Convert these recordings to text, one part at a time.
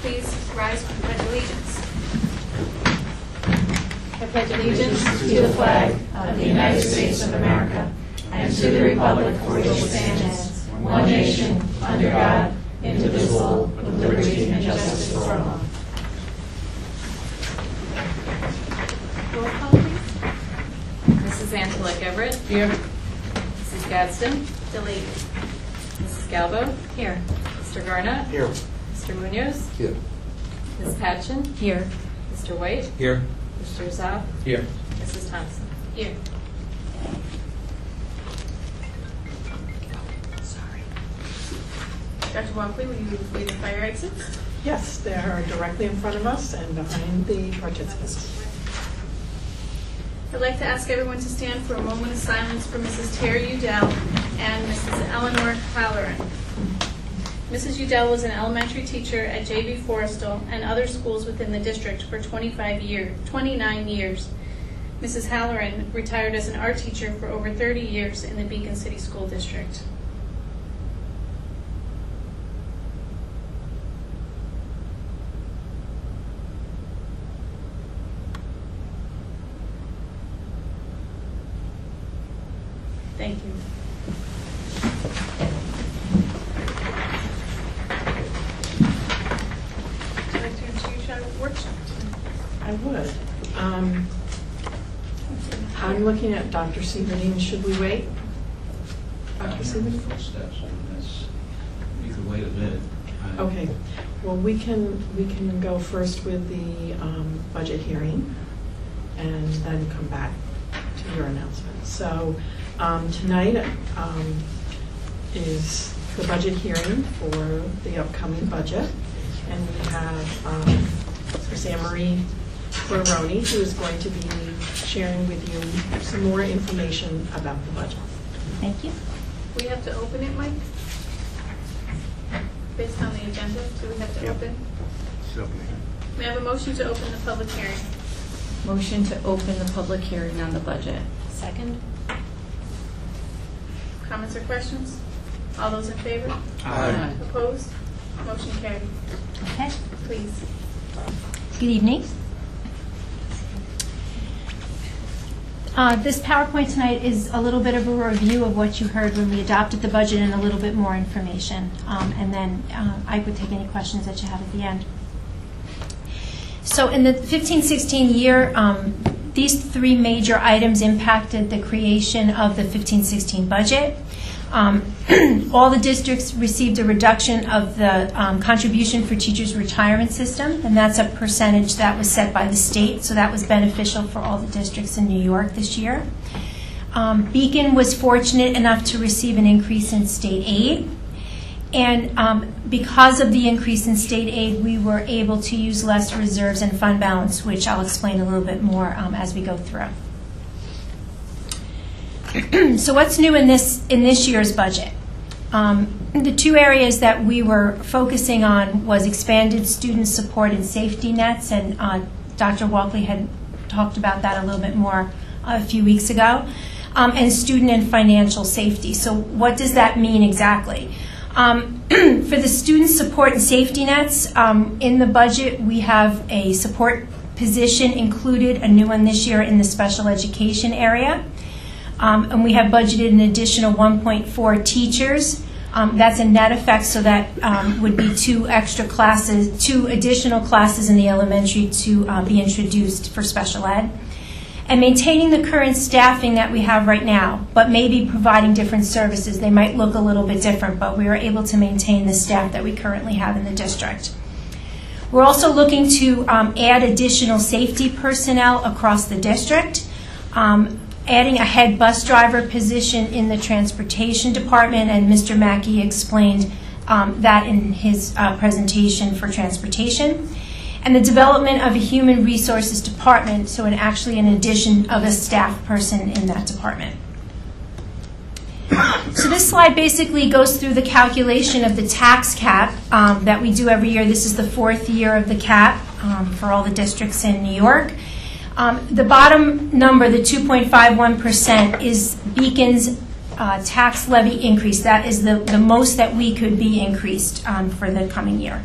please rise for the Pledge of Allegiance. I pledge allegiance to the flag of the United States of America and to the republic for which it stands, one nation, under God, indivisible, with liberty and justice for all. Roll call, please. Mrs. Angelique Everett. Here. Mrs. Gadsden. Delayed. Mrs. Galbo. Here. Mr. Garnett. Here. Mr. Munoz. Here. Ms. Patchen. Here. Mr. White. Here. Mr. Zopp. Here. Mrs. Thompson. Here. Dr. Walkley, will you lead the fire exits? Yes, they are directly in front of us and behind the participants. I'd like to ask everyone to stand for a moment of silence for Mrs. Terry Udell and Mrs. Eleanor Halloran. Mrs. Udell was an elementary teacher at J.B. Forrestal and other schools within the district for 29 years. Mrs. Halloran retired as an art teacher for over 30 years in the Beacon City School District. Thank you. Would you like to introduce our workshop? I would. I'm looking at Dr. Severine. Should we wait? Dr. Severine? Footsteps, I mean, that's, you could wait a bit. Okay. Well, we can go first with the budget hearing and then come back to your announcement. So tonight is the budget hearing for the upcoming budget, and we have Ms. Anne-Marie Baroni, who is going to be sharing with you some more information about the budget. Thank you. We have to open it, Mike? Based on the agenda, do we have to open? May I have a motion to open the public hearing? Motion to open the public hearing on the budget. Second. Comments or questions? All those in favor? Aye. Opposed? Motion carried. Okay. Please. Good evening. This PowerPoint tonight is a little bit of a review of what you heard when we adopted the budget and a little bit more information. And then I would take any questions that you have at the end. So in the 15-16 year, these three major items impacted the creation of the 15-16 budget. All the districts received a reduction of the contribution for teachers' retirement system, and that's a percentage that was set by the state, so that was beneficial for all the districts in New York this year. Beacon was fortunate enough to receive an increase in state aid, and because of the increase in state aid, we were able to use less reserves and fund balance, which I'll explain a little bit more as we go through. So what's new in this year's budget? The two areas that we were focusing on was expanded student support and safety nets, and Dr. Walkley had talked about that a little bit more a few weeks ago, and student and financial safety. So what does that mean exactly? For the student support and safety nets, in the budget we have a support position included, a new one this year in the special education area. And we have budgeted an additional 1.4 teachers. That's a net effect, so that would be two additional classes in the elementary to be introduced for special ed. And maintaining the current staffing that we have right now, but maybe providing different services. They might look a little bit different, but we are able to maintain the staff that we currently have in the district. We're also looking to add additional safety personnel across the district. Adding a head bus driver position in the transportation department, and Mr. Mackey explained that in his presentation for transportation. And the development of a human resources department, so actually an addition of a staff person in that department. So this slide basically goes through the calculation of the tax cap that we do every year. This is the fourth year of the cap for all the districts in New York. The bottom number, the 2.51%, is Beacon's tax levy increase. That is the most that we could be increased for the coming year.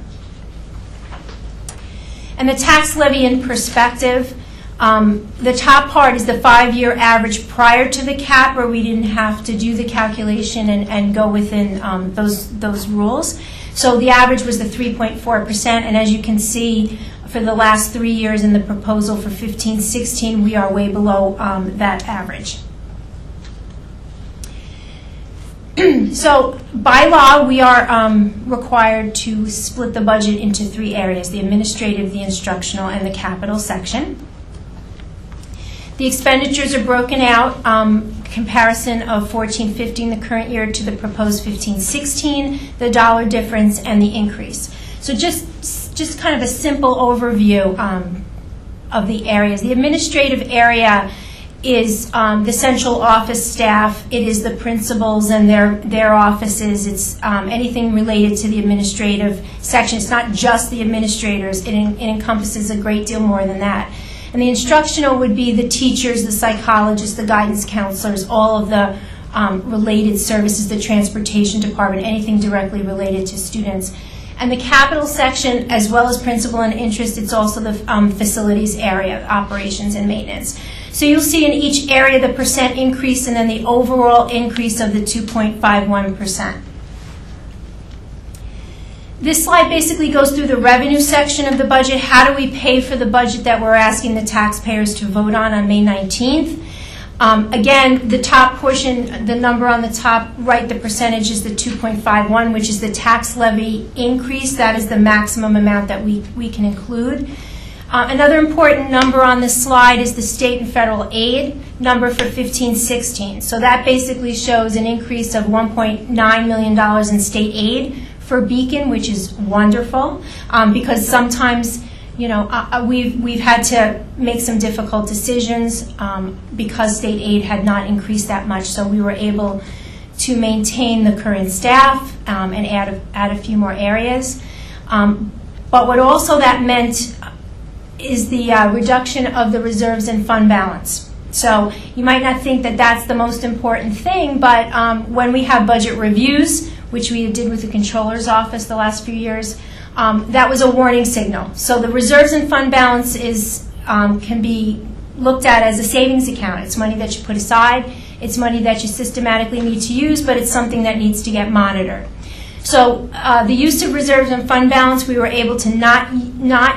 And the tax levy in perspective, the top part is the 5-year average prior to the cap, where we didn't have to do the calculation and go within those rules. So the average was the 3.4%, and as you can see, for the last 3 years in the proposal for 15-16, we are way below that average. So by law, we are required to split the budget into 3 areas: the administrative, the instructional, and the capital section. The expenditures are broken out, comparison of 14-15, the current year, to the proposed 15-16, the dollar difference, and the increase. So just kind of a simple overview of the areas. The administrative area is the central office staff. It is the principals and their offices. It's anything related to the administrative section. It's not just the administrators. It encompasses a great deal more than that. And the instructional would be the teachers, the psychologists, the guidance counselors, all of the related services, the transportation department, anything directly related to students. And the capital section, as well as principal and interest, it's also the facilities area, operations and maintenance. So you'll see in each area the percent increase and then the overall increase of the 2.51%. This slide basically goes through the revenue section of the budget. How do we pay for the budget that we're asking the taxpayers to vote on May 19th? Again, the top portion, the number on the top right, the percentage is the 2.51, which is the tax levy increase. That is the maximum amount that we can include. Another important number on this slide is the state and federal aid number for 15-16. So that basically shows an increase of $1.9 million in state aid for Beacon, which is wonderful, because sometimes, you know, we've had to make some difficult decisions because state aid had not increased that much. So we were able to maintain the current staff and add a few more areas. But what also that meant is the reduction of the reserves and fund balance. So you might not think that that's the most important thing, but when we have budget reviews, which we did with the Comptroller's office the last few years, that was a warning signal. So the reserves and fund balance can be looked at as a savings account. It's money that you put aside. It's money that you systematically need to use, but it's something that needs to get monitored. So the use of reserves and fund balance, we were able to not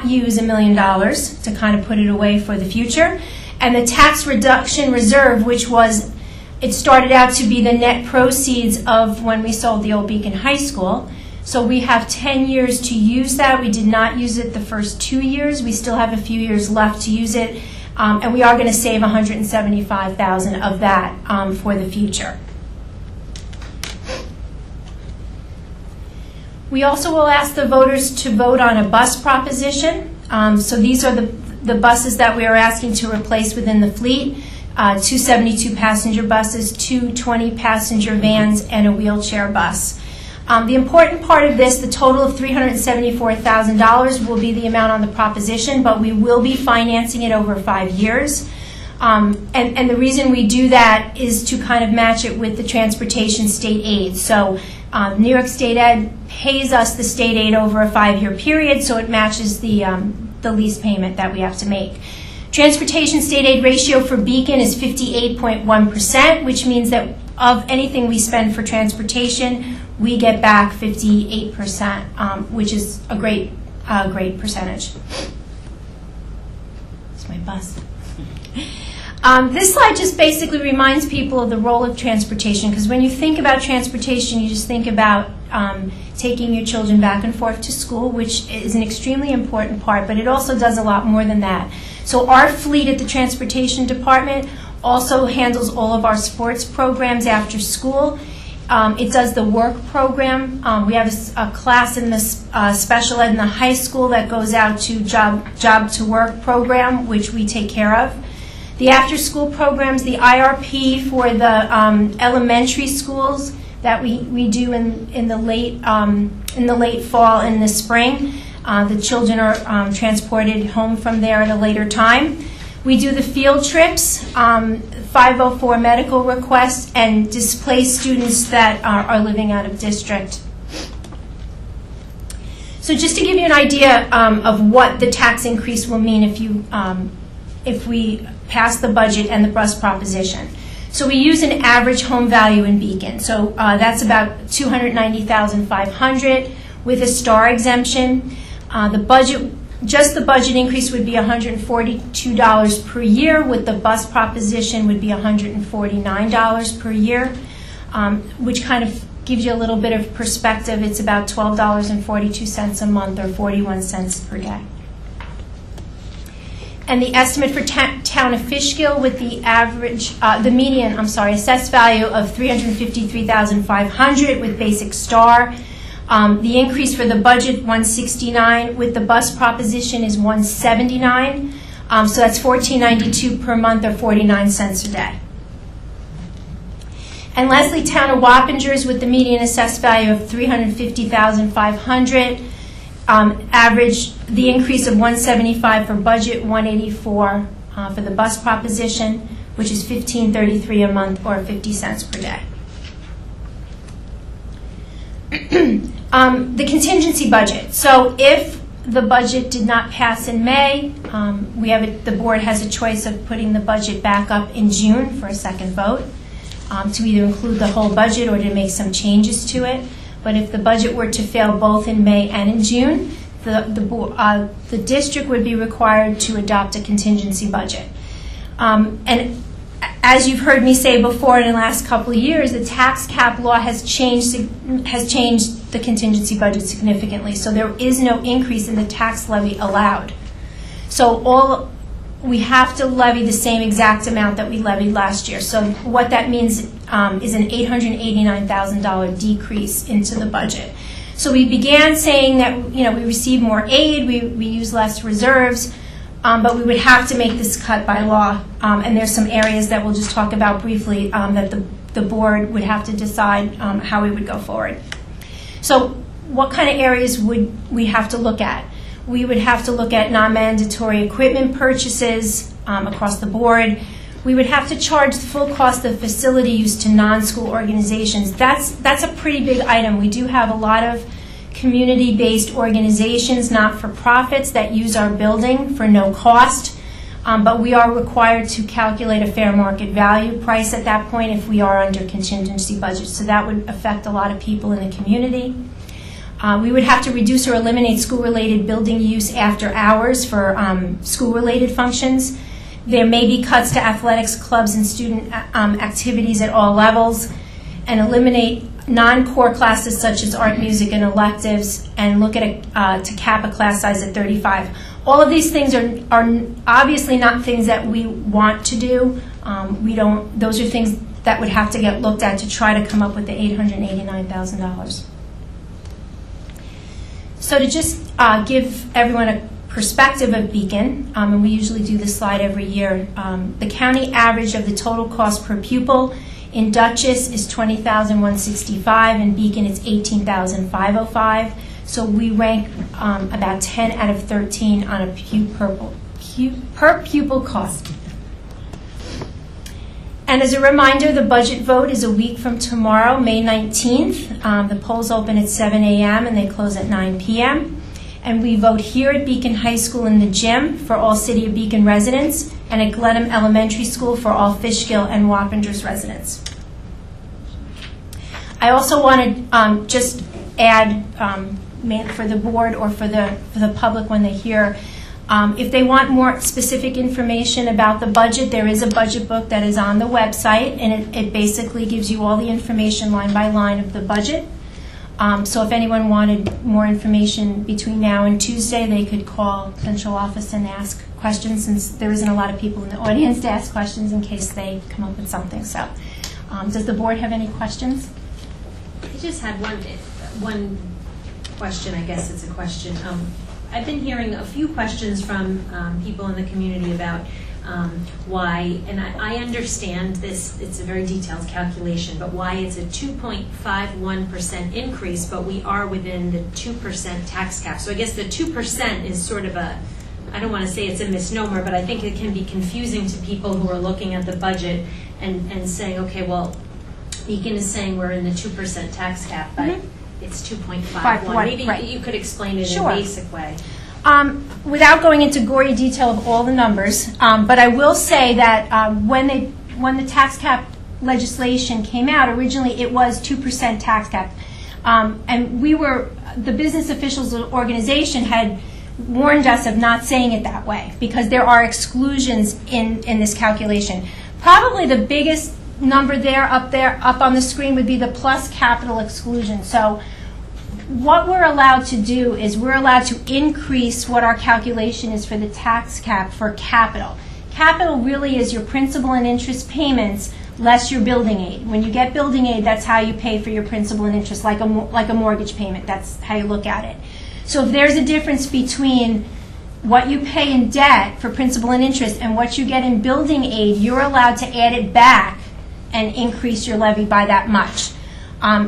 use $1 million to kind of put it away for the future. And the tax reduction reserve, which was, it started out to be the net proceeds of when we sold the old Beacon High School. So we have 10 years to use that. We did not use it the first 2 years. We still have a few years left to use it. And we are going to save $175,000 of that for the future. We also will ask the voters to vote on a bus proposition. So these are the buses that we are asking to replace within the fleet. 2 72-passenger buses, 2 20-passenger vans, and a wheelchair bus. The important part of this, the total of $374,000 will be the amount on the proposition, but we will be financing it over 5 years. And the reason we do that is to kind of match it with the transportation state aid. So New York State Ed pays us the state aid over a 5-year period, so it matches the lease payment that we have to make. Transportation state aid ratio for Beacon is 58.1%, which means that of anything we spend for transportation, we get back 58%, which is a great percentage. It's my bus. This slide just basically reminds people of the role of transportation, because when you think about transportation, you just think about taking your children back and forth to school, which is an extremely important part, but it also does a lot more than that. So our fleet at the transportation department also handles all of our sports programs after school. It does the work program. We have a class in the special ed in the high school that goes out to job to work program, which we take care of. The after school programs, the IRP for the elementary schools that we do in the late fall and the spring. The children are transported home from there at a later time. We do the field trips, 504 medical requests, and displaced students that are living out of district. So just to give you an idea of what the tax increase will mean if we pass the budget and the bus proposition. So we use an average home value in Beacon. So that's about $290,500 with a star exemption. The budget increase would be $142 per year. With the bus proposition would be $149 per year, which kind of gives you a little bit of perspective. It's about $12.42 a month, or 41 cents per day. And the estimate for town of Fishkill with the median assessed value of $353,500 with basic star. The increase for the budget, $169, with the bus proposition is $179. So that's $14.92 per month, or 49 cents a day. And lastly, town of Wappingers with the median assessed value of $350,500. Average, the increase of $175 for budget, $184 for the bus proposition, which is $15.33 a month, or 50 cents per day. The contingency budget. So if the budget did not pass in May, the board has a choice of putting the budget back up in June for a second vote, to either include the whole budget or to make some changes to it. But if the budget were to fail both in May and in June, the district would be required to adopt a contingency budget. And as you've heard me say before, in the last couple of years, the tax cap law has changed the contingency budget significantly. So there is no increase in the tax levy allowed. So we have to levy the same exact amount that we levied last year. So what that means is an $889,000 decrease into the budget. So we began saying that we receive more aid, we use less reserves, but we would have to make this cut by law. And there's some areas that we'll just talk about briefly that the board would have to decide how we would go forward. So what kind of areas would we have to look at? We would have to look at non-mandatory equipment purchases across the board. We would have to charge the full cost of facility use to non-school organizations. That's a pretty big item. We do have a lot of community-based organizations, not-for-profits, that use our building for no cost. But we are required to calculate a fair market value price at that point if we are under contingency budget. So that would affect a lot of people in the community. We would have to reduce or eliminate school-related building use after hours for school-related functions. There may be cuts to athletics, clubs, and student activities at all levels, and eliminate non-core classes such as art, music, and electives, and look at to cap a class size at 35. All of these things are obviously not things that we want to do. Those are things that would have to get looked at to try to come up with the $889,000. So to just give everyone a perspective of Beacon, and we usually do this slide every year, the county average of the total cost per pupil in Dutchess is $20,165, in Beacon it's $18,505. So we rank about 10 out of 13 on a per pupil cost. And as a reminder, the budget vote is a week from tomorrow, May 19th. The polls open at 7 a.m. and they close at 9 p.m. And we vote here at Beacon High School in the gym for all City of Beacon residents, and at Glenham Elementary School for all Fishkill and Wappingers residents. I also want to just add, for the board or for the public when they hear, if they want more specific information about the budget, there is a budget book that is on the website, and it basically gives you all the information line by line of the budget. So if anyone wanted more information between now and Tuesday, they could call the central office and ask questions, since there isn't a lot of people in the audience to ask questions in case they come up with something. So does the board have any questions? I just had one question. I guess it's a question. I've been hearing a few questions from people in the community about why, and I understand this, it's a very detailed calculation, but why it's a 2.51% increase, but we are within the 2% tax cap. So I guess the 2% is sort of I don't want to say it's a misnomer, but I think it can be confusing to people who are looking at the budget and saying, okay, well, Beacon is saying we're in the 2% tax cap, but it's 2.51. 5.1, Maybe right. you could explain it Sure. in a basic way. Without going into gory detail of all the numbers, but I will say that when the tax cap legislation came out, originally it was 2% tax cap. And the Business Officials Organization had warned us of not saying it that way because there are exclusions in this calculation. Probably the biggest number up on the screen would be the plus capital exclusion. So what we're allowed to do is we're allowed to increase what our calculation is for the tax cap for capital. Capital really is your principal and interest payments less your building aid. When you get building aid, that's how you pay for your principal and interest, like a mortgage payment. That's how you look at it. So if there's a difference between what you pay in debt for principal and interest and what you get in building aid, you're allowed to add it back and increase your levy by that much.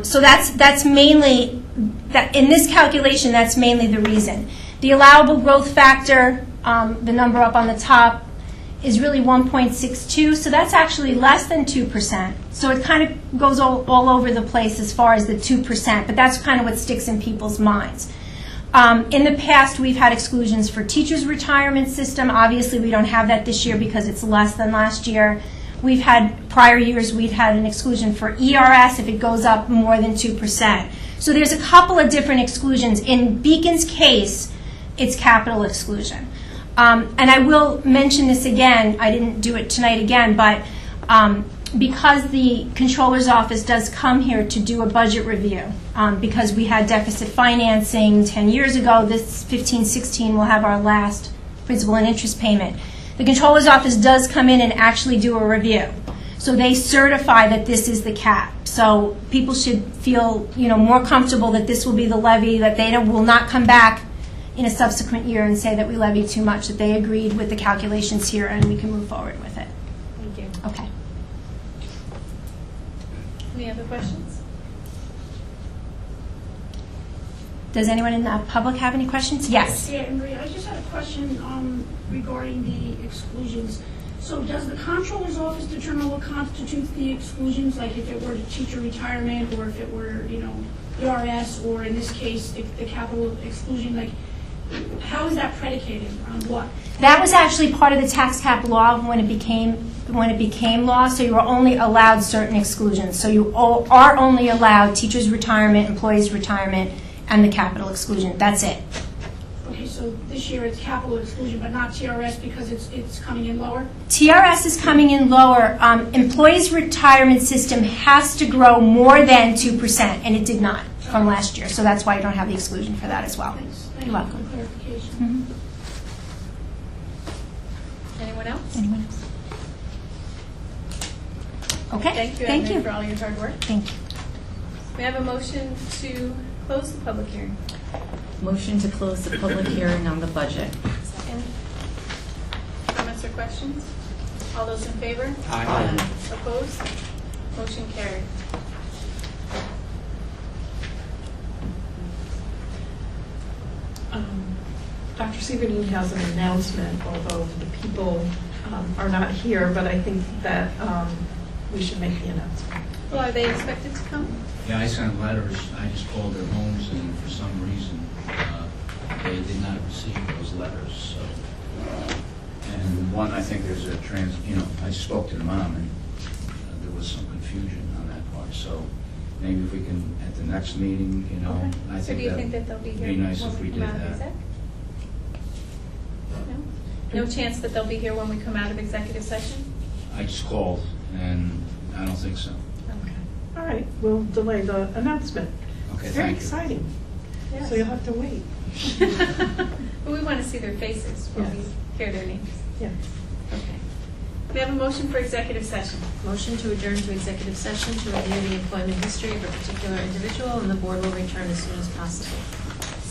So that's mainly, in this calculation, that's mainly the reason. The allowable growth factor, the number up on the top, is really 1.62, so that's actually less than 2%. So it kind of goes all over the place as far as the 2%, but that's kind of what sticks in people's minds. In the past, we've had exclusions for teachers' retirement system. Obviously, we don't have that this year because it's less than last year. We've had, prior years, we've had an exclusion for ERS if it goes up more than 2%. So there's a couple of different exclusions. In Beacon's case, it's capital exclusion. And I will mention this again, I didn't do it tonight again, but because the Comptroller's Office does come here to do a budget review, because we had deficit financing 10 years ago, this 15-16 will have our last principal and interest payment. The Comptroller's Office does come in and actually do a review. So they certify that this is the cap. So people should feel, more comfortable that this will be the levy, that they will not come back in a subsequent year and say that we levied too much, that they agreed with the calculations here and we can move forward with it. Thank you. Okay. Any other questions? Does anyone in the public have any questions? Yes. Yeah, Maria, I just had a question regarding the exclusions. So does the Comptroller's Office determine what constitutes the exclusions, like if it were teacher retirement or if it were, ERS, or in this case, if the capital exclusion, like, how is that predicated on what? That was actually part of the tax cap law when it became law, so you were only allowed certain exclusions. So you are only allowed teachers' retirement, employees' retirement, and the capital exclusion. That's it. Okay, so this year it's capital exclusion, but not TRS because it's coming in lower? TRS is coming in lower. Employees' retirement system has to grow more than 2%, and it did not from last year. So that's why you don't have the exclusion for that as well. Thanks. You're welcome. For clarification. Mhm. Anyone else? Anyone else? Okay. Thank you, Thank Edna, you. for all your hard work. Thank you. We have a motion to close the public hearing. Motion to close the public hearing on the budget. Second. Comments or questions? All those in favor? Aye. Opposed? Motion carried. Dr. Sieverdeen has an announcement, although the people are not here, but I think that we should make the announcement. Well, are they expected to come? Yeah, I sent letters, I just called their homes, and for some reason, they did not receive those letters, so. And one, I think there's a I spoke to the mom, and there was some confusion on that part, so maybe if we can, at the next meeting, Okay. I So think do you that think that they'll be here be nice when if we come did out of that. exec? No? No chance that they'll be here when we come out of executive session? I just called, and I don't think so. Okay. All right, we'll delay the announcement. Okay, It's very thank you. exciting, Yes. so you'll have to wait. But we want to see their faces when we Yes. hear their names. Yeah. Okay. We have a motion for executive session. Motion to adjourn to executive session to review the employment history of a particular individual, and the board will return as soon as possible.